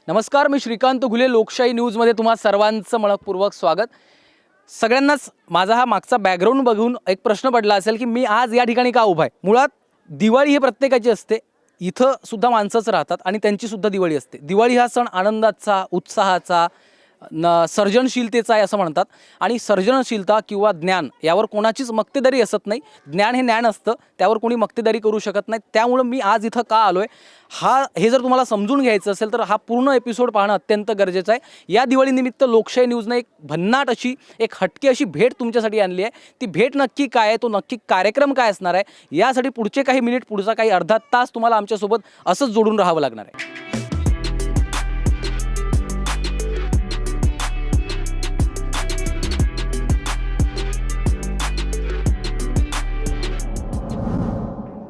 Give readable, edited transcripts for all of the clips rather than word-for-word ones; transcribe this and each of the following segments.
नमस्कार, मी श्रीकांत घुले. लोकशाही न्यूजमध्ये तुम्हा सर्वांचं मनपूर्वक स्वागत. सगळ्यांनाच माझा हा मागचा बॅकग्राऊंड बघून एक प्रश्न पडला असेल की मी आज या ठिकाणी का उभा आहे. मुळात दिवाळी ही प्रत्येकाची असते. इथं सुद्धा माणसंच राहतात आणि त्यांची सुद्धा दिवाळी असते. दिवाळी हा सण आनंदाचा, उत्साहाचा, सर्जनशीलतेचा आहे असं म्हणतात. आणि सर्जनशीलता किंवा ज्ञान यावर कोणाचीच मक्तेदारी असत नाही. ज्ञान हे ज्ञान असतं, त्यावर कोणी मक्तेदारी करू शकत नाही. त्यामुळं मी आज इथं का आलो आहे हे जर तुम्हाला समजून घ्यायचं असेल तर हा पूर्ण एपिसोड पाहणं अत्यंत गरजेचं आहे. या दिवाळीनिमित्त लोकशाही न्यूजने एक भन्नाट अशी, एक हटकी अशी भेट तुमच्यासाठी आणली आहे. ती भेट नक्की काय आहे, तो नक्की कार्यक्रम काय असणार आहे, यासाठी पुढचे काही मिनिट, पुढचा काही अर्धा तास तुम्हाला आमच्यासोबत असंच जोडून राहावं लागणार आहे.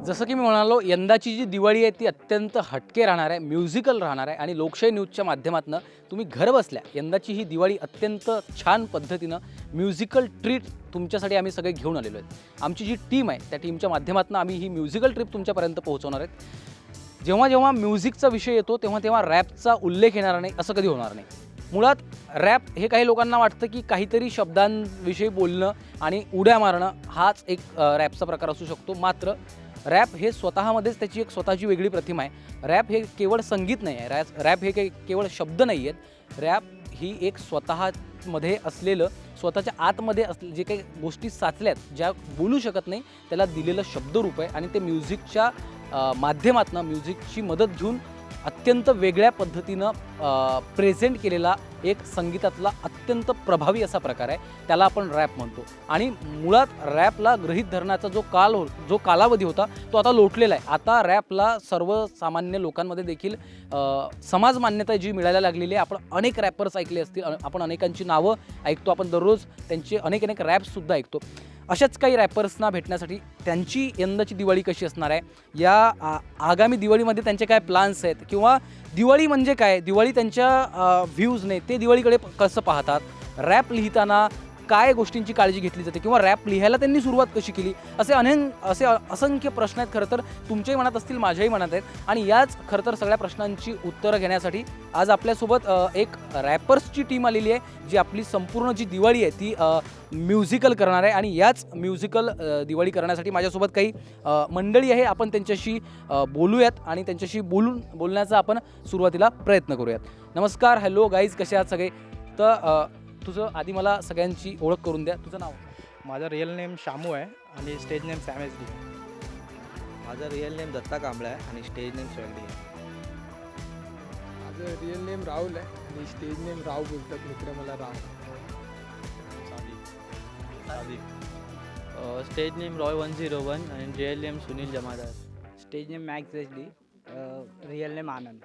जसं की मी म्हणालो, यंदाची जी दिवाळी आहे ती अत्यंत हटके राहणार आहे, म्युझिकल राहणार आहे. आणि लोकशाही न्यूजच्या माध्यमातून तुम्ही घर बसल्या यंदाची ही दिवाळी अत्यंत छान पद्धतीनं म्युझिकल ट्रीट तुमच्यासाठी आम्ही सगळे घेऊन आलेलो आहेत. आमची जी टीम आहे त्या टीमच्या माध्यमातून आम्ही ही म्युझिकल ट्रिप तुमच्यापर्यंत पोहोचवणार आहेत. जेव्हा जेव्हा म्युझिकचा विषय येतो तेव्हा तेव्हा रॅपचा उल्लेख येणार नाही असं कधी होणार नाही. मुळात रॅप हे काही लोकांना वाटतं की काहीतरी शब्दांविषयी बोलणं आणि उड्या मारणं हाच एक रॅपचा प्रकार असू शकतो. मात्र रॅप हे स्वतःमध्येच त्याची एक स्वतःची वेगळी प्रतिमा आहे. रॅप हे केवळ संगीत नाही आहे, रॅप हे काही केवळ शब्द नाही आहेत. रॅप ही एक स्वतःमध्ये असलेलं, स्वतःच्या आतमध्ये जे काही गोष्टी साचल्यात ज्या बोलू शकत नाही त्याला दिलेलं शब्दरूप आहे. आणि ते म्युझिकच्या माध्यमातून, म्युझिकची मदत घेऊन अत्यंत वेगळ्या पद्धतीनं प्रेझेंट केलेला एक संगीतातला अत्यंत प्रभावी असा प्रकार आहे. त्याला आपण रॅप म्हणतो. आणि मुळात रॅपला गृहीत धरण्याचा जो कालावधी होता तो आता लोटलेला आहे. आता रॅपला सर्वसामान्य लोकांमध्ये देखील समाज मान्यता जी मिळायला लागलेली आहे. आपण अनेक रॅपर्स ऐकले असतील, आपण अनेकांची नावं ऐकतो, आपण दररोज त्यांचे अनेक रॅप्ससुद्धा ऐकतो. अशाच काही रॅपर्सना भेटण्यासाठी त्यांची यंदाची दिवाळी कशी असणार आहे, या आगामी दिवाळीमध्ये त्यांचे काय प्लान्स आहेत, किंवा दिवाळी म्हणजे काय, दिवाळी त्यांच्या व्ह्यूजने ते दिवाळीकडे कसं पाहतात, रॅप लिहिताना काय गोष्टींची काळजी घेतली जाते, किंवा रॅप लिहायला त्यांनी सुरुवात कशी केली, असे असंख्य प्रश्न आहेत. खरं तर तुमच्याही मनात असतील, माझ्याही मनात आहेत. आणि याच खरं तर सगळ्या प्रश्नांची उत्तरं घेण्यासाठी आज आपल्यासोबत एक रॅपर्सची टीम आलेली आहे, जी आपली संपूर्ण जी दिवाळी आहे ती म्युझिकल करणार आहे. आणि याच म्युझिकल दिवाळी करण्यासाठी माझ्यासोबत काही मंडळी आहे. आपण त्यांच्याशी बोलूयात आणि त्यांच्याशी बोलण्याचा आपण सुरुवातीला प्रयत्न करूयात. नमस्कार, हॅलो गाईज, कसे आहात सगळे? तर तुझं आधी मला सगळ्यांची ओळख करून द्या. तुझं नाव? माझा रिअल नेम शामू आहे आणि stage name Sam S D. माझा रिअल नेम दत्ता कांबळे आहे आणि स्टेज नेम स्वॅगडी आहे. माझं रिअल नेम राहुल आहे आणि स्टेज नेम राव बोलतात मित्र मला राव. स्टेज नेम रॉय 101 आणि real name Sunil Jamadar. Stage name Max H D, real name Anand.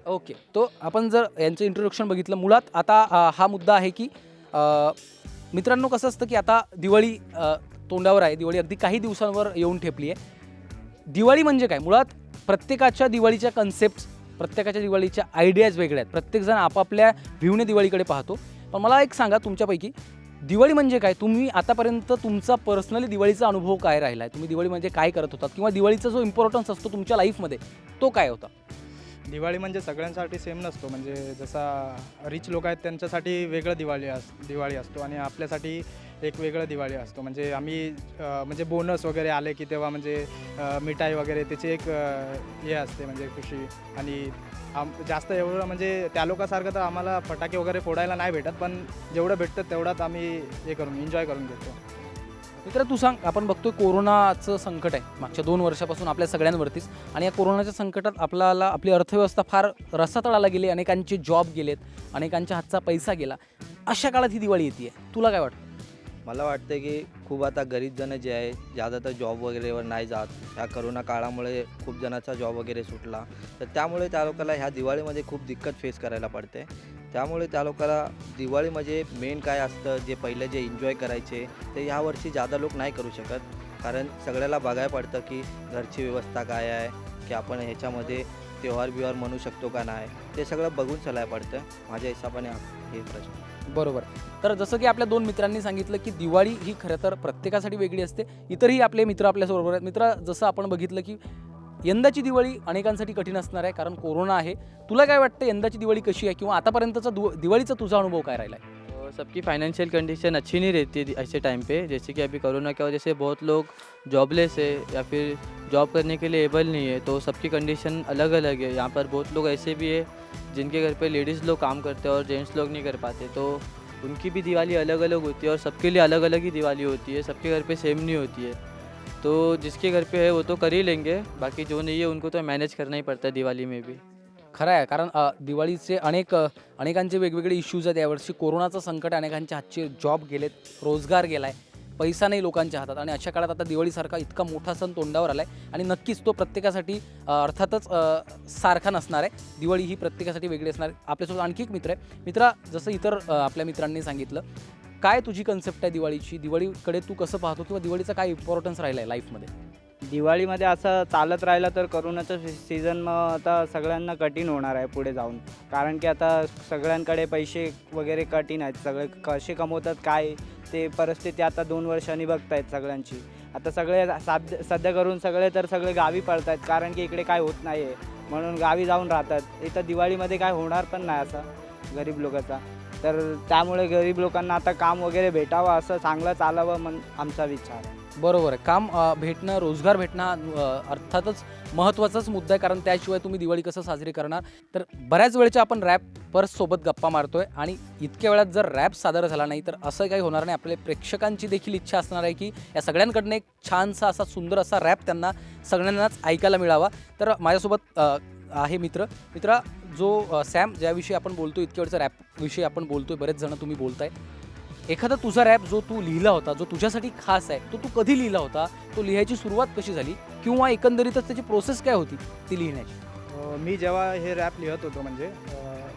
Okay. तो आपण जर यांचं इंट्रोडक्शन बघितलं, मुळात आता हा मुद्दा आहे की मित्रांनो, कसं असतं की आता दिवाळी तोंडावर आहे. दिवाळी अगदी काही दिवसांवर येऊन ठेपली आहे. दिवाळी म्हणजे काय? मुळात प्रत्येकाच्या दिवाळीच्या कन्सेप्ट, प्रत्येकाच्या दिवाळीच्या आयडियाज वेगळ्या आहेत. प्रत्येकजण आपापल्या व्ह्यूने दिवाळीकडे पाहतो. पण मला एक सांगा, तुमच्यापैकी दिवाळी म्हणजे काय? तुम्ही आतापर्यंत तुमचा पर्सनली दिवाळीचा अनुभव काय राहिला आहे? तुम्ही दिवाळी म्हणजे काय करत होतात, किंवा दिवाळीचा जो इम्पॉर्टन्स असतो तुमच्या लाईफमध्ये तो काय होता? दिवाळी म्हणजे सगळ्यांसाठी सेम नसतो. म्हणजे जसा रिच लोक आहेत त्यांच्यासाठी वेगळं दिवाळी असतो आणि आपल्यासाठी एक वेगळं दिवाळी असतो. म्हणजे आम्ही म्हणजे बोनस वगैरे आले की तेव्हा म्हणजे मिठाई वगैरे त्याची एक हे असते, म्हणजे खुशी. आणि जास्त एवढं म्हणजे त्या लोकांसारखं तर आम्हाला फटाके वगैरे फोडायला नाही भेटत, पण जेवढं भेटतं तेवढाच आम्ही हे करून एन्जॉय करून घेतो. मित्र, तू सांग, आपण बघतोय कोरोनाचं संकट आहे मागच्या 2 वर्षापासून आपल्या सगळ्यांवरतीच. आणि या कोरोनाच्या संकटात आपली अर्थव्यवस्था फार रसातळाला गेली, अनेकांचे जॉब गेलेत, अनेकांच्या हातचा पैसा गेला. अशा काळात ही दिवाळी येते, तुला काय वाटतं? मला वाटतं की खूप आता गरीब जण जे आहे ज्यादातर जॉब वगैरेवर नाही जात. ह्या करोना काळामुळे खूप जणांचा जॉब वगैरे सुटला, तर त्यामुळे त्या लोकांना ह्या दिवाळीमध्ये खूप दिक्कत फेस करायला पडते. त्यामुळे त्या लोकांना दिवाळी म्हणजे मेन काय असतं, जे पहिले जे एन्जॉय करायचे ते ह्यावर्षी जादा लोक नाही करू शकत. कारण सगळ्याला बघायला पडतं की घरची व्यवस्था काय आहे, की आपण ह्याच्यामध्ये त्योहार बिहार म्हणू शकतो का नाही, ते सगळं बघून चालायला पडतं माझ्या हिशोबाने. हे प्रश्न बरोबर. तर जसं की आपल्या 2 मित्रांनी सांगितलं की दिवाळी ही खरं तर प्रत्येकासाठी वेगळी असते. इतरही आपले मित्र आपल्याबरोबर आहेत. मित्र, जसं आपण बघितलं की यंदाची दिवाळी अनेकांसाठी कठीण असणार आहे कारण कोरोना आहे. तुला काय वाटतं यंदाची दिवाळी कशी आहे किंवा आतापर्यंतचा दिवाळीचा तुझा अनुभव काय राहिला आहे? सबकी फाइनेंशियल कंडीशन अच्छी नहीं रहती है ऐसे टाइम पे, जैसे कि अभी कोरोना की वजह से बहुत लोग जॉबलेस है या फिर जॉब करने के लिए एबल नहीं है, तो सबकी कंडीशन अलग अलग है. यहाँ पर बहुत लोग ऐसे भी है जिनके घर पे लेडीज़ लोग काम करते हैं और जेंट्स लोग नहीं कर पाते, तो उनकी भी दिवाली अलग अलग होती है और सबके लिए अलग अलग ही दिवाली होती है, सबके घर पे सेम नहीं होती है. तो जिसके घर पे है वो तो कर ही लेंगे, बाकी जो नहीं है उनको तो मैनेज करना ही पड़ता है दिवाली में भी. खरं आहे कारण दिवाळीचे अनेकांचे वेगवेगळे इश्यूज आहेत. यावर्षी कोरोनाचं संकट आहे, अनेकांच्या हातचे जॉब गेलेत, रोजगार गेला आहे, पैसा नाही लोकांच्या हातात आणि अशा काळात आता दिवाळीसारखा इतका मोठा सण तोंडावर आला आहे आणि नक्कीच तो प्रत्येकासाठी अर्थातच सारखा नसणार आहे. दिवाळी ही प्रत्येकासाठी वेगळी असणार आहे. आपल्यासोबत आणखी एक मित्र आहे. मित्रा, जसं इतर आपल्या मित्रांनी सांगितलं, काय तुझी कन्सेप्ट आहे दिवाळीची? दिवाळीकडे तू कसं पाहतो किंवा दिवाळीचा काय इम्पॉर्टन्स राहिला आहे लाईफमध्ये? दिवाळीमध्ये असं चालत राहिलं तर करोनाचं सीझन मग आता सगळ्यांना कठीण होणार आहे पुढे जाऊन. कारण की आता सगळ्यांकडे पैसे वगैरे कठीण आहेत. सगळे कसे कमवतात काय ते परिस्थिती आता 2 वर्षांनी बघतायत सगळ्यांची. आता सगळे सध्या करून सगळे गावी पळत आहेत कारण की इकडे काय होत नाही आहे म्हणून गावी जाऊन राहतात. इथं दिवाळीमध्ये काय होणार पण नाही असं गरीब लोकांचा. तर त्यामुळे गरीब लोकांना आता काम वगैरे भेटावं, असं चांगलं चालावं म्हणून आमचा विचार आहे. बरोबर आहे. काम भेटणं, रोजगार भेटणं अर्थातच महत्त्वाचाच मुद्दा आहे कारण त्याशिवाय तुम्ही दिवाळी कसं साजरी करणार? तर बऱ्याच वेळच्या आपण रॅपर्ससोबत गप्पा मारतोय आणि इतक्या वेळात जर रॅप सादर झाला नाही तर असं काही होणार नाही. आपल्या प्रेक्षकांची देखील इच्छा असणार आहे की या सगळ्यांकडनं एक छानसा असा सुंदर असा रॅप त्यांना सगळ्यांनाच ऐकायला मिळावा. तर माझ्यासोबत आहे मित्रा जो सॅम, ज्याविषयी आपण बोलतो, इतक्या वेळचा रॅपविषयी आपण बोलतोय, बरेच जण तुम्ही बोलताय. एखादा तुझा रॅप जो तू लिहिला होता, जो तुझ्यासाठी खास आहे, तो तू कधी लिहिला होता? तो लिहायची सुरुवात कशी झाली किंवा एकंदरीतच त्याची प्रोसेस काय होती ती लिहिण्याची? मी जेव्हा हे रॅप लिहत होतो म्हणजे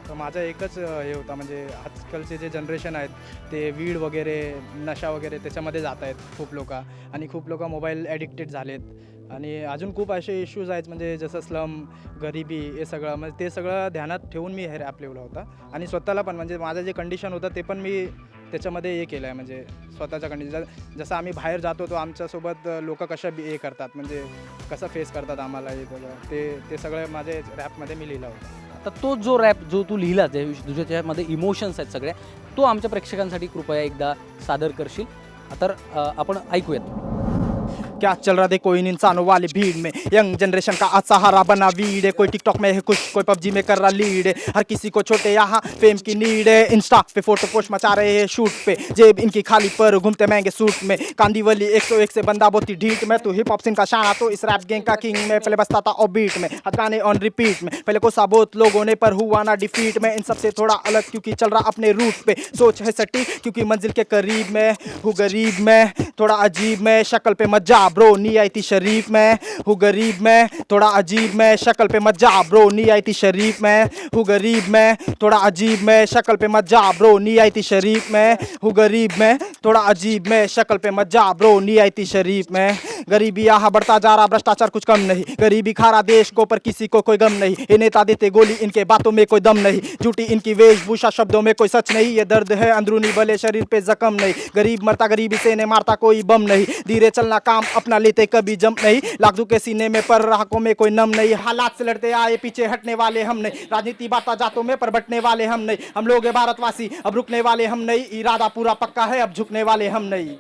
तर माझा एकच हे होता, म्हणजे आजकालचे जे जनरेशन आहेत ते वीड वगैरे, नशा वगैरे त्याच्यामध्ये जात आहेत खूप लोक आणि खूप लोक मोबाईल ॲडिक्टेड झालेत आणि अजून खूप असे इश्यूज आहेत म्हणजे जसं स्लम, गरिबी, हे सगळं म्हणजे ते सगळं ध्यानात ठेवून मी हे रॅप लिहिला होता. आणि स्वतःला पण म्हणजे माझं जे कंडिशन होतं ते पण मी त्याच्यामध्ये हे केलं आहे, म्हणजे स्वतःच्या कंडिशन. जसं आम्ही बाहेर जातो तो आमच्यासोबत लोक कशा हे करतात, म्हणजे कसं फेस करतात आम्हाला, हे सगळं ते सगळं माझे रॅपमध्ये मी लिहिला होता. तर तो जो रॅप जो तू लिहिला, तुझ्या त्यामध्ये इमोशन्स आहेत सगळ्या, तो आमच्या प्रेक्षकांसाठी कृपया एकदा सादर करशील? तर आपण ऐकूयात. क्या चल रहा देखो इन इंसानों वाली भीड़ में, यंग जनरेशन का आज सहारा बना वीड है. कोई टिकटॉक में है खुश, कोई पबजी में कर रहा लीड है. हर किसी को छोटे यहाँ फेम की नीड है. इंस्टा पे फोटो पोस्ट मचा रहे हैं शूट पे, जेब इनकी खाली पर घूमते महंगे सूट में. कांदीवली 101 से बंदा बोती ढीठ में. तो हिप हॉप सीन का शाना तो इस रैप गैंग का किंग में. पहले बसता था और बीट में, गाने ऑन रिपीट में. पहले को साबोत लोगों ने पर हुआ ना डिफीट में. इन सबसे थोड़ा अलग क्योंकि चल रहा अपने रूट पे. सोच है सटीक क्योंकि मंजिल के करीब में हूँ. गरीब में थोड़ा अजीब में, शक्ल पे मत जा ब्रो, नी आई थी शरीफ में हूँ. गरीब में थोड़ा अजीब में, शक्ल पे मत जा ब्रो, नी आई थी शरीफ में हूँ. गरीब में थोड़ा अजीब में, शक्ल पे मत जा ब्रो, नी आई थी शरीफ में हूँ. गरीब में थोड़ा अजीब में, शक्ल पे मत जा ब्रो, नी आई थी शरीफ में. गरीबी यहाँ बढ़ता जा रहा, भ्रष्टाचार कुछ कम नहीं. गरीबी खा रहा देश को पर किसी को कोई गम नहीं. ये नेता देते गोली, इनके बातों में कोई दम नहीं. झूठी इनकी वेशभूषा, शब्दों में कोई सच नहीं. ये दर्द है अंदरूनी, भले शरीर पे जख्म नहीं. गरीब मरता गरीबी से ने मारता कोई बम नहीं. धीरे चलना काम अपना लेते कभी जम नहीं. लाखों के सीने में पर राहकों में कोई नम नहीं. हालात से लड़ते आए पीछे हटने वाले हम नहीं. राजनीति बांटा जातों में पर बटने वाले हम नहीं. हम लोग हैं भारतवासी, अब रुकने वाले हम नहीं. इरादा पूरा पक्का है, अब झुकने वाले हम नहीं.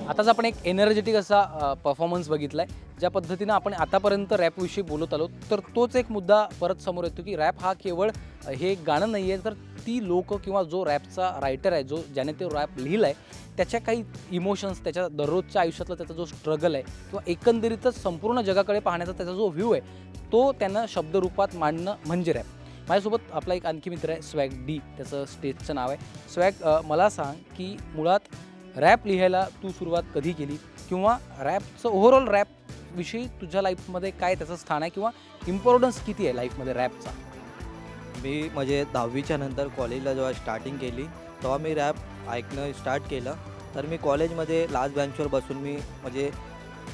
आताच आपण एक एनर्जेटिक असा परफॉर्मन्स बघितला आहे. ज्या पद्धतीनं आपण आतापर्यंत रॅपविषयी बोलत आलो तर तोच एक मुद्दा परत समोर येतो की रॅप हा केवळ हे गाणं नाही आहे, तर ती लोक किंवा जो रॅपचा रायटर आहे, ज्याने ते रॅप लिहिलं आहे, त्याच्या काही इमोशन्स, त्याच्या दररोजच्या आयुष्यातला त्याचा जो स्ट्रगल आहे किंवा एकंदरीतच संपूर्ण जगाकडे पाहण्याचा त्याचा जो व्ह्यू आहे, तो त्यांना शब्दरूपात मांडणं म्हणजे रॅप. माझ्यासोबत आपला एक आणखी मित्र आहे स्वॅग डी, त्याचं स्टेजचं नाव आहे. स्वॅग, मला सांग की मुळात रॅप लिहायला तू सुरुवात कधी केली किंवा रॅपचं ओव्हरऑल रॅपविषयी तुझ्या लाईफमध्ये काय त्याचं स्थान आहे किंवा इम्पॉर्टन्स किती आहे लाईफमध्ये रॅपचा? मी म्हणजे 10वीच्या नंतर कॉलेजला जेव्हा स्टार्टिंग केली तेव्हा मी रॅप ऐकणं स्टार्ट केलं. तर मी कॉलेजमध्ये लास्ट बेंचवर बसून मी म्हणजे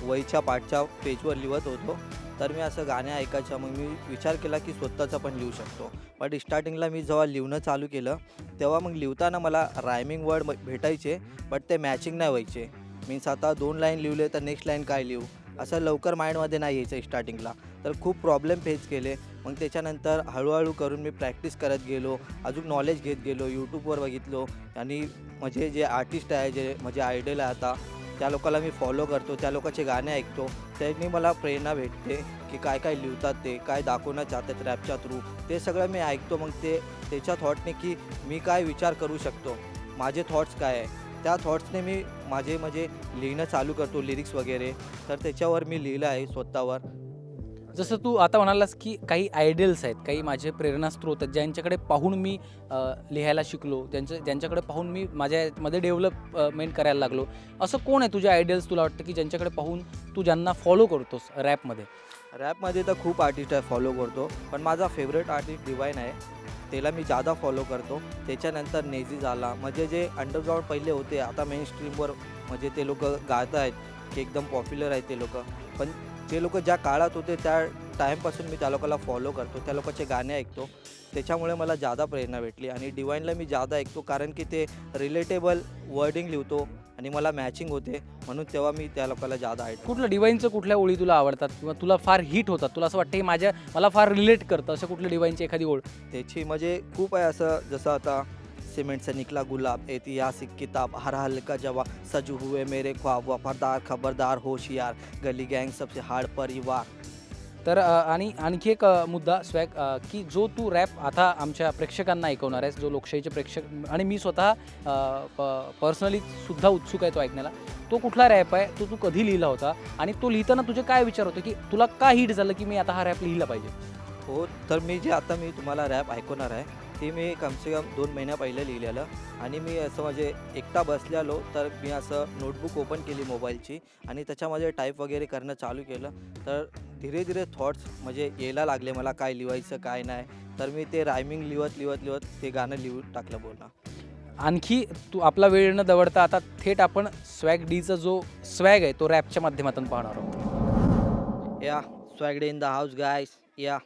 वहीच्या पाठच्या पेजवर लिहत होतो. तर मी असं गाणे ऐकायचं, मग मी विचार केला की स्वतःचं पण लिहू शकतो. बट स्टार्टिंगला मी जेव्हा लिहिणं चालू केलं तेव्हा मग लिहिताना मला रायमिंग वर्ड भेटायचे बट ते मॅचिंग नाही व्हायचे. मीन्स आता 2 लाईन लिहिले तर नेक्स्ट लाईन काय लिहू असं लवकर माइंडमध्ये नाही यायचं स्टार्टिंगला. तर खूप प्रॉब्लेम फेस केले. मग त्याच्यानंतर हळूहळू करून मी प्रॅक्टिस करत गेलो, अजून नॉलेज घेत गेलो, यूट्यूबवर बघितलो आणि म्हणजे जे आर्टिस्ट आहे, जे माझे आयडल आहे आता, त्या लोकांना मी फॉलो करतो, त्या लोकांचे गाणे ऐकतो. त्यांनी मला प्रेरणा भेटते की काय काय लिहितात ते, काय दाखवणं चाहतात रॅपच्या थ्रू, ते सगळं मी ऐकतो. मग त्याच्या थॉटने की मी काय विचार करू शकतो, माझे थॉट्स काय आहे, त्या थॉट्सने मी माझे म्हणजे लिहिणं चालू करतो, लिरिक्स वगैरे. तर त्याच्यावर मी लिहिलं आहे स्वतःवर. जसं तू आता म्हणालास की काही आयडल्स आहेत, काही माझे प्रेरणास्त्रोत आहेत, ज्यांच्याकडे पाहून मी लिहायला शिकलो, ज्यांच्याकडे पाहून मी माझ्यामध्ये डेव्हलपमेंट करायला लागलो. असं कोण आहे तुझे आयडल्स तुला वाटतं की ज्यांच्याकडे पाहून तू ज्यांना फॉलो करतोस रॅपमध्ये? रॅपमध्ये तर खूप आर्टिस्ट आहे फॉलो करतो, पण माझा फेवरेट आर्टिस्ट डिवाइन आहे, त्याला मी जादा फॉलो करतो. त्याच्यानंतर नेझी झाला, म्हणजे जे अंडरग्राऊंड पहिले होते आता मेन स्ट्रीमवर म्हणजे ते लोक गात आहेत की एकदम पॉप्युलर आहेत ते लोक. पण जे लोक ज्या काळात होते त्या टाईमपासून मी त्या लोकांना फॉलो करतो, त्या लोकांचे गाणे ऐकतो. त्याच्यामुळे मला जादा प्रेरणा भेटली. आणि डिवाइनला मी जादा ऐकतो कारण की ते रिलेटेबल वर्डिंग लिहितो आणि मला मॅचिंग होते, म्हणून तेव्हा मी त्या लोकांना जादा ऐकतो. कुठलं डिवाइनचं कुठल्या ओळी तुला आवडतात किंवा तुला फार हिट होतात, तुला असं वाटतं की मला फार रिलेट करतं, असं कुठलं डिवाइनची एखादी ओळ? त्याची म्हणजे खूप आहे, असं जसं आता सीमेंट से निकला गुलाब, ऐतिहासिक किताब, हर हल्का जवाब, सजू हुए मेरे ख्वाब, वफादार खबरदार होशियार, गली गँग सबसे हार्ड परिवार. तर आणि आणखी एक मुद्दा स्वॅग, की जो तू रॅप आता आमच्या प्रेक्षकांना ऐकवणार आहेस, जो लोकशाहीचे प्रेक्षक आणि मी स्वतः पर्सनली सुद्धा उत्सुक आहे तो ऐकण्याला, तो कुठला रॅप आहे, तो तू कधी लिहिला होता आणि तो लिहिताना तुझे काय विचार होते की तुला का हिट झालं की मी आता हा रॅप लिहिला पाहिजे? हो, तर मी तुम्हाला रॅप ऐकवणार आहे ते मी कमसे कम 2 महिन्या पहिले लिहिलेलं. आणि मी असं म्हणजे एकटा बसलेलो, तर मी असं नोटबुक ओपन केली मोबाईलची आणि त्याच्यामध्ये टाईप वगैरे करणं चालू केलं. तर धीरे धीरे थॉट्स म्हणजे यायला लागले मला, काय लिहायचं काय नाही. तर मी ते रायमिंग लिहत ते गाणं लिहून टाकलं पूर्ण. आणखी तू आपला वेळ न दवडता आता थेट आपण स्वॅग डीचा जो स्वॅग आहे तो रॅपच्या माध्यमातून पाहणार आहोत. या स्वैगड इन द हाउस गाइस. या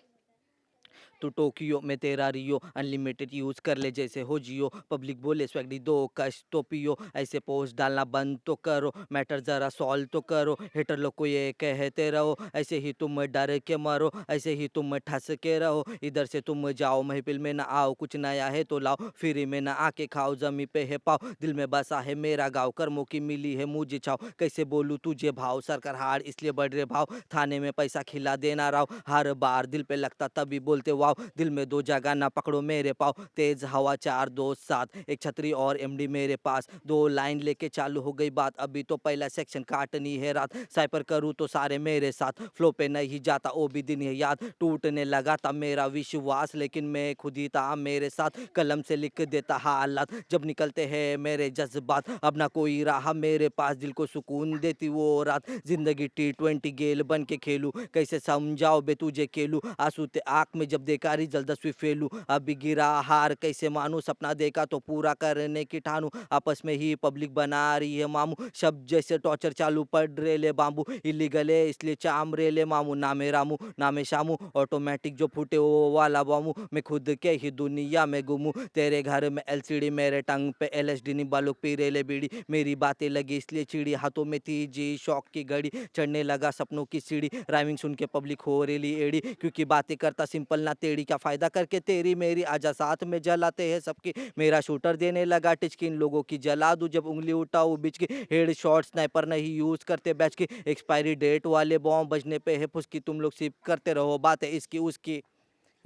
तू टोक्यो में तेरा रियो, अनलिमिटेड यूज़ कर ले जैसे हो जियो. पब्लिक बोले स्वैगडी दो कश तो पियो, ऐसे पोस्ट डालना बंद तो करो, मैटर ज़रा सॉल्व तो करो. हेटर लोग को ये कहते रहो, ऐसे ही तुम डर के मरो, ऐसे ही तुम ठस के रहो. इधर से तुम जाओ महफिल में ना आओ, कुछ नया है तो लाओ, फ्री में ना आके खाओ, जमी पे है पाओ. दिल में बसा है मेरा गाँव, कर्मों की मिली है मुझे छाव. कैसे बोलूँ तुझे भाव, सरकार हार इसलिए बढ़ रहे भाव. थाने में पैसा खिला देना राव, हर बार दिल पे लगता तभी बोलते वाव. दिल में 2 जगह ना पकड़ो मेरे पाँव. तेज हवा 4 2 7, एक छतरी और एमडी मेरे पास. 2 लाइन लेके चालू हो गई बात, अभी तो पहला सेक्शन काटनी है रात. साइपर करूँ तो सारे मेरे साथ, फ्लो पे नहीं जाता वो भी दिन है याद. टूटने लगा था मेरा विश्वास, लेकिन मैं खुद ही था मेरे साथ. कलम से लिख देता हालात जब निकलते हैं मेरे जज्बात. अब ना कोई रहा मेरे पास, दिल को सुकून देती वो रात. जिंदगी T20 गेल बन के खेलूं, कैसे समझाओ बे तुझे खेलूं. आंसू ते आँख में जब देखा रिजल्ट 10वीं फेलू. अभी गिरा हार कैसे मानूं, सपना देखा तो पूरा करने की ठानू. आपस में ही पब्लिक बना रही है मामू, शब्द जैसे टॉर्चर चालू पड़ रेले बाम्बू. इलीगल है इसलिए चाम रेले मामू, नामे रामू नामे शामू. ऑटोमेटिक जो फूटे वो वाला बामू, मैं खुद के ही दुनिया में गुमू. तेरे घर में LCD, मेरे टंग पे LSD. नी बालूक पी रेले बीड़ी, मेरी बातें लगी इसलिए चिड़ी. हाथों में थी जी शौक की घड़ी, चढ़ने लगा सपनों की सीढ़ी. राइमिंग सुन के पब्लिक हो रेली एड़ी, क्योंकि बातें करता सिंपल ना टेढ़ी. क्या फायदा करके तेरी मेरी, आजा साथ में जलाते हैं सबकी. मेरा शूटर देने लगा टिचकी, इन लोगों की जला दूं जब उंगली उठाऊं बीच की. हेड शॉट स्नाइपर नहीं यूज करते बैच की, एक्सपायरी डेट वाले बॉम्ब बजने पे है फुसकी. तुम लोग सिप करते रहो बातें इसकी उसकी.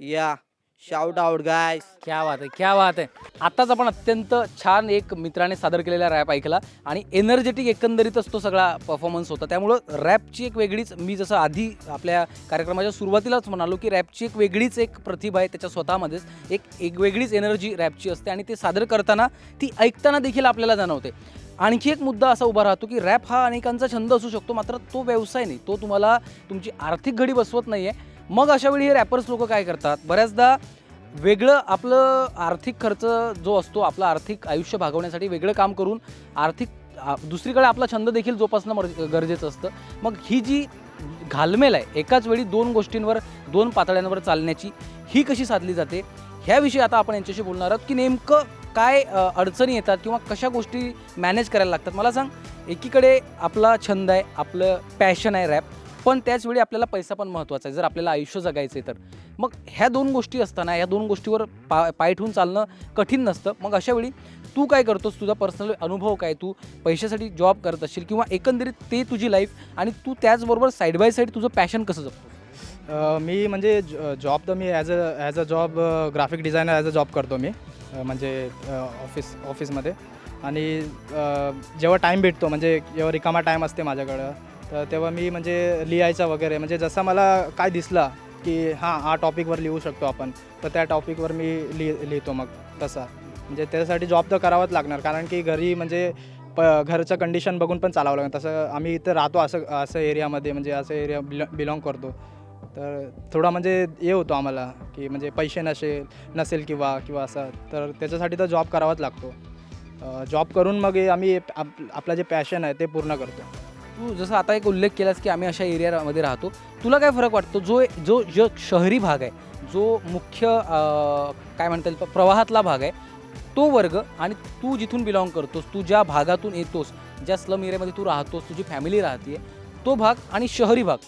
या शाउट आउट गाइस. क्या बात आहे, क्या बात आहे. आत्ताच आपण अत्यंत छान एक मित्राने सादर केलेला रॅप ऐकला आणि एनर्जेटिक एकंदरीतच तो सगळा परफॉर्मन्स होता. त्यामुळं रॅपची एक वेगळीच, मी जसं आधी आपल्या कार्यक्रमाच्या सुरुवातीलाच म्हणालो की रॅपची एक वेगळीच एक प्रतिभा आहे त्याच्या स्वतःमध्येच. एक वेगळीच एनर्जी रॅपची असते आणि ते सादर करताना ती ऐकताना देखील आपल्याला जाणवते. आणखी एक मुद्दा असा उभा राहतो की रॅप हा अनेकांचा छंद असू शकतो, मात्र तो व्यवसाय नाही, तो तुम्हाला तुमची आर्थिक घडी बसवत नाही आहे. मग अशावेळी हे रॅपर्स लोक काय करतात, बऱ्याचदा वेगळं आपलं आर्थिक खर्च जो असतो, आपलं आर्थिक आयुष्य भागवण्यासाठी वेगळं काम करून दुसरीकडे आपला छंद देखील जोपासणं गरजेचं असतं. मग ही जी घालमेल आहे एकाच वेळी 2 गोष्टींवर 2 पातळ्यांवर चालण्याची, ही कशी साधली जाते, ह्याविषयी आता आपण यांच्याशी बोलणार आहोत की नेमकं काय अडचणी येतात किंवा कशा गोष्टी मॅनेज करायला लागतात. मला सांग, एकीकडे आपला छंद आहे, आपलं पॅशन आहे रॅप, पण त्याचवेळी आपल्याला पैसा पण महत्त्वाचा आहे जर आपल्याला आयुष्य जगायचं आहे तर. मग ह्या दोन गोष्टी असताना ह्या दोन गोष्टीवर पाय ठेवून चालणं कठीण नसतं. मग अशावेळी तू काय करतोस, तुझा पर्सनल अनुभव काय, तू पैशासाठी जॉब करत असशील किंवा एकंदरीत ते तुझी लाईफ आणि तू त्याचबरोबर साईड बाय साईड तुझं पॅशन कसं जपतोस? मी म्हणजे जॉब तर मी as a job graphic designer as a job करतो मी, म्हणजे ऑफिसमध्ये. आणि जेव्हा टाईम भेटतो म्हणजे जेव्हा रिकामा टाईम असते माझ्याकडं, तर तेव्हा मी म्हणजे लिहायचा वगैरे, म्हणजे जसं मला काय दिसला की हा टॉपिकवर लिहू शकतो आपण, तर त्या टॉपिकवर मी लिहितो. मग तसा म्हणजे त्यासाठी जॉब तर करावाच लागणार, कारण की घरी म्हणजे घरचं कंडिशन बघून पण चालावं लागणार. तसं आम्ही इथं राहतो असं एरियामध्ये, म्हणजे असं एरिया बिलॉंग करतो, तर थोडा म्हणजे हे होतो आम्हाला की म्हणजे पैसे नसेल किंवा असं, तर त्याच्यासाठी तर जॉब करावाच लागतो. जॉब करून मग आम्ही आपला जे पॅशन आहे ते पूर्ण करतो. तू जसं आता एक उल्लेख केलास की आम्ही अशा एरियामध्ये राहतो, तुला काय फरक वाटतो जो शहरी भाग आहे, जो मुख्य काय म्हणता येईल प्रवाहातला भाग आहे, तो वर्ग, आणि तू जिथून बिलॉंग करतोस, तू ज्या भागातून येतोस, ज्या स्लम एरियामध्ये तू राहतोस, तुझी फॅमिली राहते, तो भाग आणि शहरी भाग,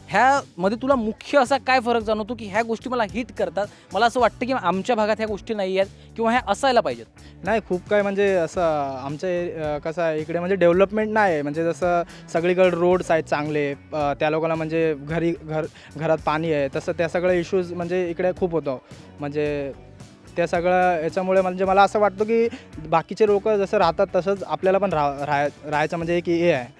ह्यामध्ये तुला मुख्य असा काय फरक जाणवतो की ह्या गोष्टी मला हिट करतात, मला असं वाटतं की आमच्या भागात ह्या गोष्टी नाही आहेत किंवा ह्या असायला पाहिजेत? नाही, खूप काय म्हणजे असं आमच्या कसं आहे इकडे म्हणजे डेव्हलपमेंट नाही आहे. म्हणजे जसं सगळीकडे रोड्स आहेत चांगले, त्या लोकांना म्हणजे घरात पाणी आहे, तसं त्या सगळ्या इश्यूज म्हणजे इकडे खूप होतं. म्हणजे त्या सगळं याच्यामुळे म्हणजे मला असं वाटतं की बाकीचे लोक जसं राहतात तसंच आपल्याला पण राहायचं म्हणजे एक हे आहे.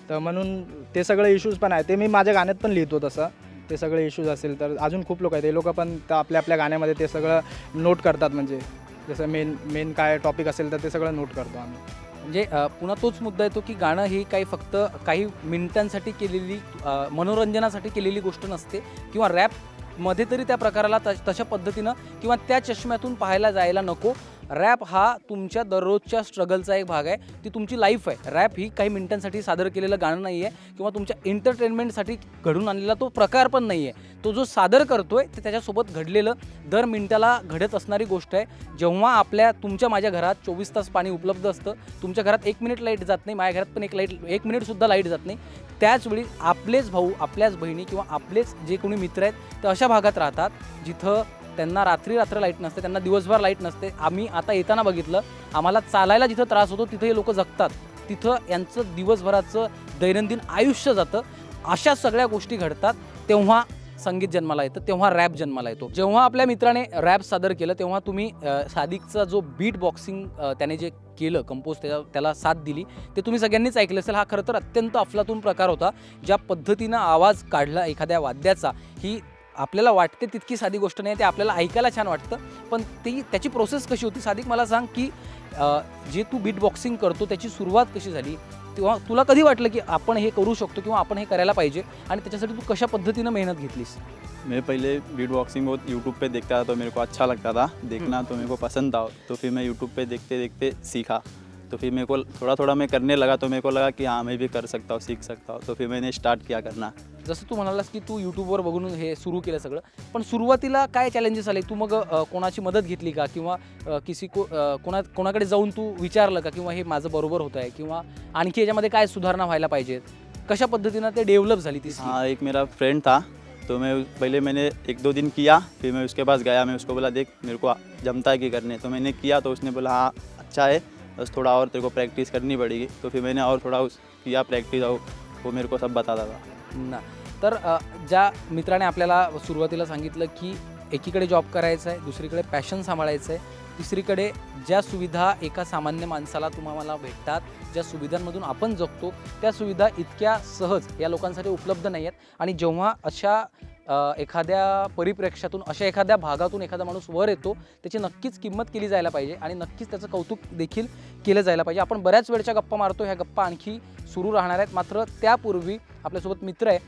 तर म्हणून ते सगळे इश्यूज पण आहे, ते मी माझ्या गाण्यात पण लिहितो. तसं ते सगळे इश्यूज असेल तर अजून खूप लोक आहेत, ते लोक पण आपल्या गाण्यामध्ये ते सगळं नोट करतात. म्हणजे जसं मेन काय टॉपिक असेल तर ते सगळं नोट करतो आम्ही. म्हणजे पुन्हा तोच मुद्दा येतो की गाणं ही फक्त काही मिनिटांसाठी केलेली मनोरंजनासाठी केलेली गोष्ट नसते, किंवा रॅपमध्ये तरी त्या प्रकाराला तशा पद्धतीनं किंवा त्या चष्म्यातून पाहायला जायला नको. रॅप हा तुमच्या दररोजच्या स्ट्रगलचा एक भाग आहे, ती तुमची लाईफ आहे. रॅप ही काही मिनिटांसाठी सादर केलेलं गाणं नाही आहे किंवा तुमच्या एंटरटेनमेंटसाठी घडून आणलेला तो प्रकार पण नाही आहे. तो जो सादर करतोय ते त्याच्यासोबत घडलेलं दर मिनिटाला घडत असणारी गोष्ट आहे. जेव्हा तुमच्या माझ्या घरात 24 तास पाणी उपलब्ध असतं, तुमच्या घरात 1 मिनिट लाईट जात नाही, माझ्या घरात पण 1 मिनिटसुद्धा लाईट जात नाही, त्याचवेळी आपलेच भाऊ, आपल्याच बहिणी किंवा आपलेच जे कोणी मित्र आहेत ते अशा भागात राहतात जिथं त्यांना रात्र लाईट नसते, त्यांना दिवसभर लाईट नसते. आम्ही आता येताना बघितलं, आम्हाला चालायला जिथं त्रास होतो तिथे हे लोक जगतात, तिथं यांचं दिवसभराचं दैनंदिन आयुष्य जातं. अशा सगळ्या गोष्टी घडतात, तेव्हा संगीत जन्माला येतं, तेव्हा रॅप जन्माला येतो. जेव्हा आपल्या मित्राने रॅप सादर केलं तेव्हा तुम्ही सादिकचा जो बीट बॉक्सिंग त्याने जे केलं कंपोज, त्याला साथ दिली, ते तुम्ही सगळ्यांनीच ऐकलं असेल. हा खरं तर अत्यंत अफलातून प्रकार होता. ज्या पद्धतीनं आवाज काढला एखाद्या वाद्याचा, ही आपल्याला वाटते तितकी साधी गोष्ट नाही, ते आपल्याला ऐकायला छान वाटतं, पण त्याची प्रोसेस कशी होती? सादिक, मला सांग की जे तू बीट बॉक्सिंग करतो त्याची सुरुवात कशी झाली, तेव्हा तुला कधी वाटलं की आपण हे करू शकतो किंवा आपण हे करायला पाहिजे, आणि त्याच्यासाठी तू कशा पद्धतीनं मेहनत घेतलीस? मैं पहले बीट बॉक्सिंग बहुत यूट्यूब पे देखता था, तो मेरे को अच्छा लगता था देखना, तो मेरे को पसंद था, तो फिर मैं यूट्यूब पे देखते देखते सीखा. तो फिर मेरे को थोड़ा मैं करने लगा, तो मेरे को लगा कि हाँ मैं भी कर सकता हूँ, सीख सकता हूँ. तो फिर मैंने स्टार्ट किया करना. जसं तू म्हणालास की तू यूट्यूबवर बघून हे सुरू केलं सगळं, पण सुरुवातीला काय चॅलेंजेस आले? तू मग कोणाची मदत घेतली का, किंवा कोणाकडे जाऊन तू विचारलं का, किंवा हे माझं बरोबर होतं आहे, किंवा आणखी याच्यामध्ये काय सुधारणा व्हायला पाहिजेत? कशा पद्धतीनं ते डेव्हलप झाली ती skill? हाँ, एक मेरा फ्रेंड था, तो मैंने 1-2 दिन किया, फिर मैं उसके पास गया, मैं उसको बोला देख मेरे को जमता है कि करने, तो मैंने किया, तो उसने बोला हाँ अच्छा है, बस थोड़ा और तेरे को प्रैक्टिस करनी पड़ेगी. तो फिर मैंने और थोड़ा किया प्रैक्टिस, और वो मेरे को सब बताता था. ना तर ज्या मित्राने आपल्याला सुरुवातीला सांगितलं की एकीकडे जॉब करायचा आहे, दुसरीकडे पॅशन सांभाळायचं आहे, तिसरीकडे ज्या सुविधा एका सामान्य माणसाला तुम्हाला भेटतात, ज्या सुविधांमधून आपण जगतो, त्या सुविधा इतक्या सहज या लोकांसाठी उपलब्ध नाही आहेत. आणि जेव्हा अशा एखाद्या परिप्रेक्ष्यातून, अशा एखाद्या भागातून एखादा माणूस वर येतो, त्याची नक्कीच किंमत केली जायला पाहिजे आणि नक्कीच त्याचं कौतुक देखील केलं जायला पाहिजे. आपण बऱ्याच वेळच्या गप्पा मारतो, ह्या गप्पा आणखी सुरू राहणार आहेत. मात्र त्यापूर्वी आपल्यासोबत मित्र आहे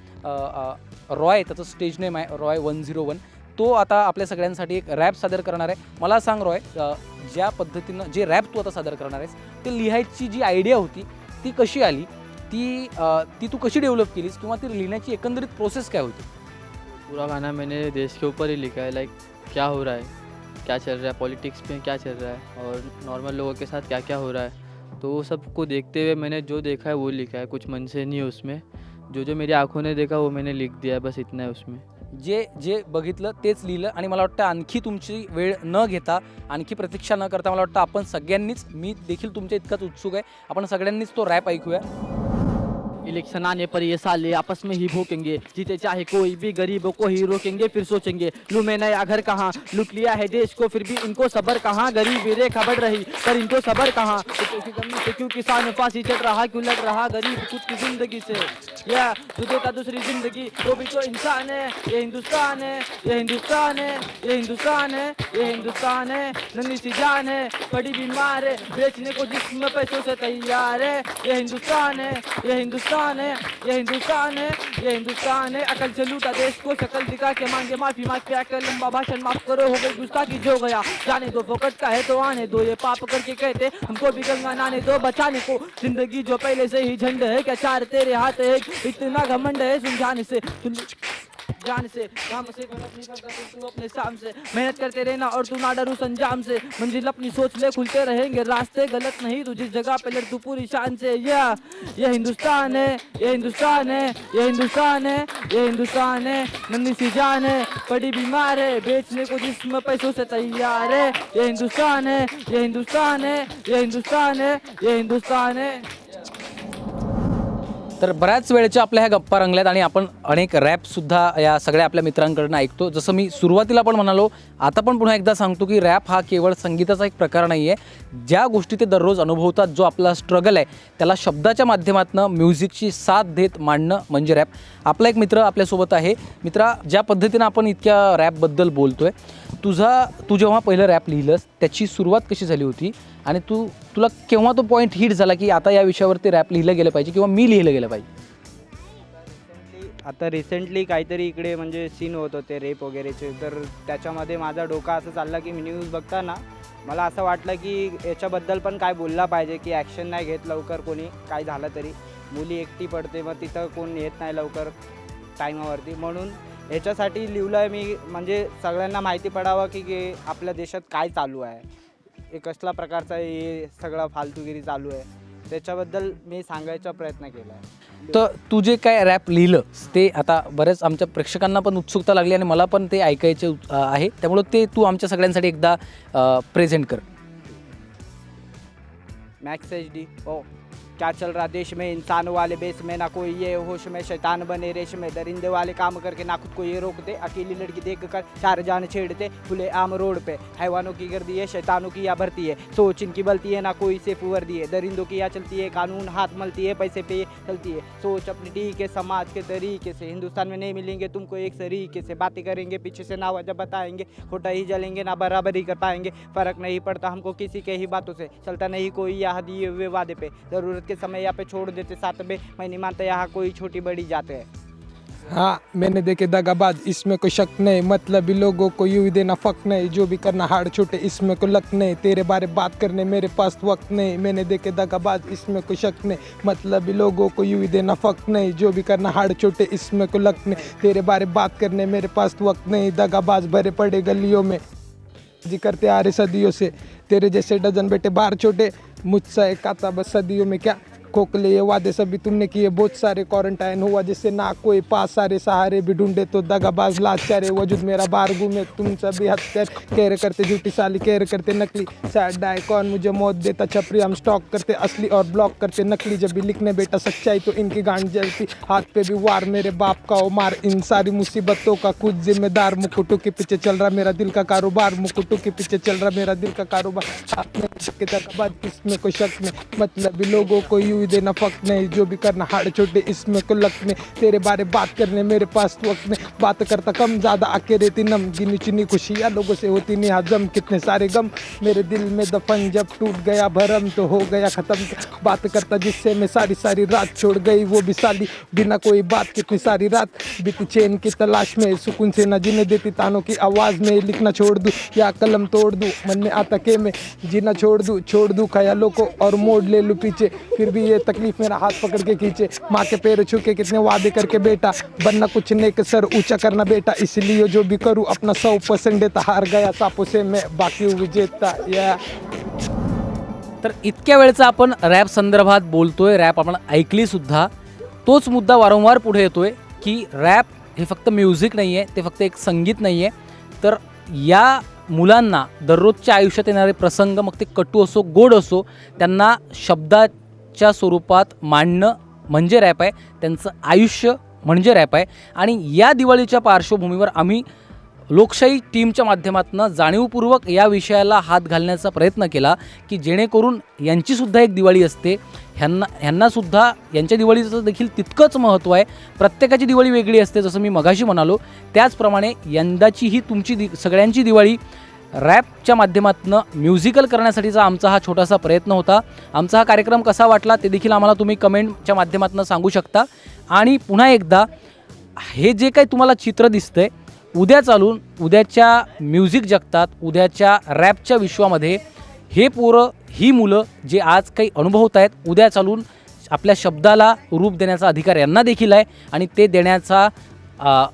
रॉय, त्याचं स्टेज नेम आहे रॉय 101. तो आता आपल्या सगळ्यांसाठी एक रॅप सादर करणार आहे. मला सांग रॉय, ज्या पद्धतीनं जे रॅप तू आता सादर करणार आहेस, ते लिहायची जी आयडिया होती ती कशी आली, ती तू कशी डेव्हलप केलीस, किंवा ती लिहिण्याची एकंदरीत प्रोसेस काय होती? पूरा गाना मैंने देश के ऊपर ही लिखा है, लाइक क्या हो रहा है, क्या चल रहा है, पॉलिटिक्स में क्या चल रहा है, और नॉर्मल लोगों के साथ क्या क्या हो रहा है, तो वो सबको देखते हुए मैंने जो देखा है वो लिखा है, कुछ मन से नहीं है उसमें। जो मेरी आंखों ने देखा वो मैंने लिख दिया है, बस इतना है उसमें। जे जे बघितलं तेच लिहिलं आणि मला वाटतं आणखी तुमची वेळ न घेता, आणखी प्रतीक्षा न करता मला वाटतं आपण सगळ्यांनीच, मी देखील तुमच्या इतकाच उत्सुक आहे, आपण सगळ्यांनीच तो रॅप ऐकूया. इलेक्शन आने पर ये साले आपस में ही भोंकेंगे, जीते चाहे कोई भी गरीबों को ही रोकेंगे, फिर सोचेंगे लूं मैं नया घर कहाँ, लूट लिया है देश को फिर भी इनको सबर कहाँ, गरीबी रेखा बढ़ रही पर इनको सबर कहाँ, क्यों किसान फांसी चढ़ रहा, क्यों लड़ रहा गरीब खुद की जिंदगी से, या जो देता दूसरी जिंदगी वो भी तो इंसान है, ये हिंदुस्तान है, ये हिंदुस्तान है, ये हिंदुस्तान है, ये हिंदुस्तान है, नन्ही सी जान है, बड़ी बीमार है, बेचने को जिस्म पैसों से तैयार है, ये हिंदुस्तान है, ये हिंदुस्तान है, ये हिंदुस्तान है, ये हिंदुस्तान है, अकल से लूटा देश को, शक्ल दिखा के मांगे माफी, मांग के आकर लंबा भाषण माफ करो, हो गई गुस्ताखी जो गया जाने दो, फोकट का है तो आने दो, ये पाप करके कहते हमको भी गंगा नहाने दो, बचाने को जिंदगी जो पहले से ही झंड है, क्या चार तेरे हाथ है, इतना घमंड है सुन जाने से, जान से काम से गलत नहीं करता तू अपने शाम से, मेहनत करते रहना और तू ना डरू संजाम से, मंजिल अपनी सोच ले खुलते रहेंगे रास्ते, गलत नहीं तू जिस जगह पे लड़ तू पूरी शान से, ये हिंदुस्तान है, ये हिंदुस्तान है, ये हिंदुस्तान है, ये हिंदुस्तान है, नन्ही सी जान है, बड़ी बीमार है, बेचने को जिस्म पैसों से तैयार है, ये हिंदुस्तान है, ये हिंदुस्तान है, ये हिंदुस्तान है, ये हिंदुस्तान है. तर बऱ्याच वेळच्या आपल्या ह्या गप्पा रंगल्यात आणि आपण अनेक रॅपसुद्धा या सगळ्या आपल्या मित्रांकडून ऐकतो. जसं मी सुरुवातीला पण म्हणालो, आता पण पुन्हा एकदा सांगतो की रॅप हा केवळ संगीताचा एक प्रकार नाही आहे. ज्या गोष्टी ते दररोज अनुभवतात, जो आपला स्ट्रगल आहे, त्याला शब्दाच्या माध्यमातून म्युझिकची साथ देत मांडणं म्हणजे रॅप. आपला एक मित्र आपल्यासोबत आहे. मित्रा, ज्या पद्धतीनं आपण इतक्या रॅपबद्दल बोलतो आहे, तू जेव्हा पहिलं रॅप लिहिलंस त्याची सुरुवात कशी झाली होती आणि तुला केव्हा तो पॉईंट हिट झाला की आता या विषयावरती रॅप लिहिलं गेलं पाहिजे किंवा मी लिहिलं गेलं पाहिजे? आता रिसेंटली काहीतरी इकडे म्हणजे सीन होत होते रेप वगैरेचे, तर त्याच्यामध्ये माझा डोका असं चालला की मी न्यूज बघताना मला असं वाटलं की याच्याबद्दल पण काय बोलला पाहिजे, की ॲक्शन नाही घेत लवकर कोणी, काय झालं तरी मुली एकटी पडते, मग तिथं कोण येत नाही लवकर टायमावरती, म्हणून ह्याच्यासाठी लिहिलं आहे मी, म्हणजे सगळ्यांना माहिती पडावं की आपल्या देशात काय चालू आहे, हे कसला प्रकारचा हे सगळं फालतूगिरी चालू आहे, त्याच्याबद्दल मी सांगायचा प्रयत्न केला आहे. तर तू जे काय रॅप लिहिलं ते आता बऱ्याच आमच्या प्रेक्षकांना पण उत्सुकता लागली आणि मला पण ते ऐकायचे आहे, त्यामुळं ते तू आमच्या सगळ्यांसाठी एकदा प्रेझेंट कर. मैक्स HD ओ क्या चल रहा देश में, इंसान वाले बेस में ना कोई ये होश में, शैतान बने रेश में, दरिंदे वाले काम करके ना खुद को ये रोकते, अकेली लड़की देख कर चार जान छेड़ते, खुले आम रोड पे हैवानों की गर्दी है, शैतानों की या भरती है, सोच इनकी बलती है ना कोई सेफ वर्दी है, दरिंदों की या चलती है, कानून हाथ मलती है, पैसे पे चलती है, सोच अपनी ठीक है समाज के तरीके से, हिंदुस्तान में नहीं मिलेंगे तुमको एक तरीके से, बातें करेंगे पीछे से ना वजह बताएंगे, खोटा ही जलेंगे ना बराबरी कर पाएंगे, फ़र्क नहीं पड़ता हमको किसी के ही बातों से, चलता नहीं कोई यहाँ दिए हुए वादे पे, ज़रूरत के समय यहाँ पे छोड़ देते साथ में, मैं नहीं मानता यहाँ कोई छोटी बड़ी जाते हैं. हाँ, मैंने देखे दगाबाज, इसमें कोई शक नहीं, मतलब लोगों को यूँ देना फक नहीं, जो भी करना हाड़ छोटे इसमें कोई लक नहीं, तेरे बारे बात करने मेरे पास वक्त नहीं, मैंने देखे दगाबाज, इसमें कोई शक नहीं, मतलब लोगों को यूँ देना फक नहीं, जो भी करना हाड़ छोटे इसमें कोई लक नहीं, तेरे बारे बात करने मेरे पास वक्त नहीं, दगाबाज भरे पड़े गलियों में जी करते आ रहे सदियों से, तेरे जैसे डजन बेटे बाहर छोटे, मुझसे एक आता बस सदियों में क्या खोखले ये वादे सभी तुमने किए, बहुत सारे क्वारंटाइन हुआ जिससे ना कोई पास, सारे सहारे भी ढूंढे तो दगाबाज लाचारे, वजूद मेरा बाहर घूमे, तुम सभी हत्यार, केयर करते झूठी साली, केयर करते नकली, सैड डाई कौन मुझे मौत देता छपरी, हम स्टॉक करते असली और ब्लॉक करते नकली, जब भी लिखने बेटा सच्चाई तो इनकी गांड जलती, हाथ पे भी वार मेरे बाप का ओ मार, इन सारी मुसीबतों का खुद जिम्मेदार, मुकुटों के पीछे चल रहा मेरा दिल का कारोबार, मुकुटों के पीछे चल रहा मेरा दिल का कारोबार, आपने दगाबाज इसमें कोई शक नहीं, मतलब लोगों को यूँ देना फक नहीं, जो भी करना हाड़ छोटे इसमें कोई लक नहीं, तेरे बारे बात करने मेरे पास वक्त नहीं, बात करता कम ज़्यादा आके रहती नम, गिनी चुनी खुशियाँ लोगों से होती नहीं हजम, कितने सारे गम मेरे दिल में दफन, जब टूट गया भरम तो हो गया ख़त्म, बात करता जिससे मैं सारी सारी रात छोड़ गई वो भी साली, बिना कोई बात कितनी सारी रात बीती चैन की तलाश में, सुकून से न जीने देती तानों की आवाज़ में, लिखना छोड़ दूँ या कलम तोड़ दूँ, मन में आता के मैं जीना छोड़ दूँ ख्यालों को और मोड़ ले लूँ पीछे, फिर भी ये तकलीफ मेरा हाथ पकड़ के खींचे, माँ के पैर छू के कितने वादे करके बेटा, बनना कुछ नेक सर ऊंचा करना बेटा, इसलिए जो भी करूँ अपना 100% देता, हार गया सांपों से मैं बाकी हूँ विजेता. या तर इतक्या वेळचा आपण रॅप संदर्भात बोलतोय, रॅप आपण ऐकलीसुद्धा. तोच मुद्दा वारंवार पुढे येतोय की रॅप हे फक्त म्युझिक नाही आहे, ते फक्त एक संगीत नाही आहे. तर या मुलांना दररोजच्या आयुष्यात येणारे प्रसंग, मग ते कटू असो गोड असो, त्यांना शब्दाच्या स्वरूपात मांडणं म्हणजे रॅप आहे. त्यांचं आयुष्य म्हणजे रॅप आहे. आणि या दिवाळीच्या पार्श्वभूमीवर आम्ही लोकशाही टीमच्या माध्यमातून जाणीवपूर्वक या विषयाला हात घालण्याचा प्रयत्न केला की जेणेकरून यांचीसुद्धा एक दिवाळी असते, ह्यांनासुद्धा यांच्या दिवाळीचं देखील तितकंच महत्त्व आहे. प्रत्येकाची दिवाळी वेगळी असते, जसं मी मगाशी म्हणालो. त्याचप्रमाणे यंदाची ही तुमची सगळ्यांची दिवाळी रॅपच्या माध्यमातून म्युझिकल करण्यासाठीचा आमचा हा छोटासा प्रयत्न होता. आमचा हा कार्यक्रम कसा वाटला ते देखील आम्हाला तुम्ही कमेंटच्या माध्यमातून सांगू शकता. आणि पुन्हा एकदा हे जे काही तुम्हाला चित्र दिसतंय, उद्या चालून उद्याच्या म्युझिक जगतात, उद्याच्या रॅपच्या विश्वामध्ये हे पोरं, ही मुलं जे आज काही अनुभवत आहेत, उद्या चालून आपल्या शब्दाला रूप देण्याचा अधिकार यांना देखील आहे. आणि ते देण्याचा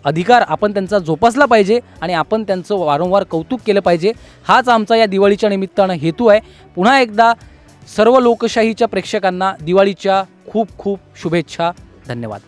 अधिकार आपण त्यांचा जोपासला पाहिजे आणि आपण त्यांचं वारंवार कौतुक केलं पाहिजे. हाच आमचा या दिवाळीच्या निमित्तानं हेतू आहे. पुन्हा एकदा सर्व लोकशाहीच्या प्रेक्षकांना दिवाळीच्या खूप खूप शुभेच्छा. धन्यवाद.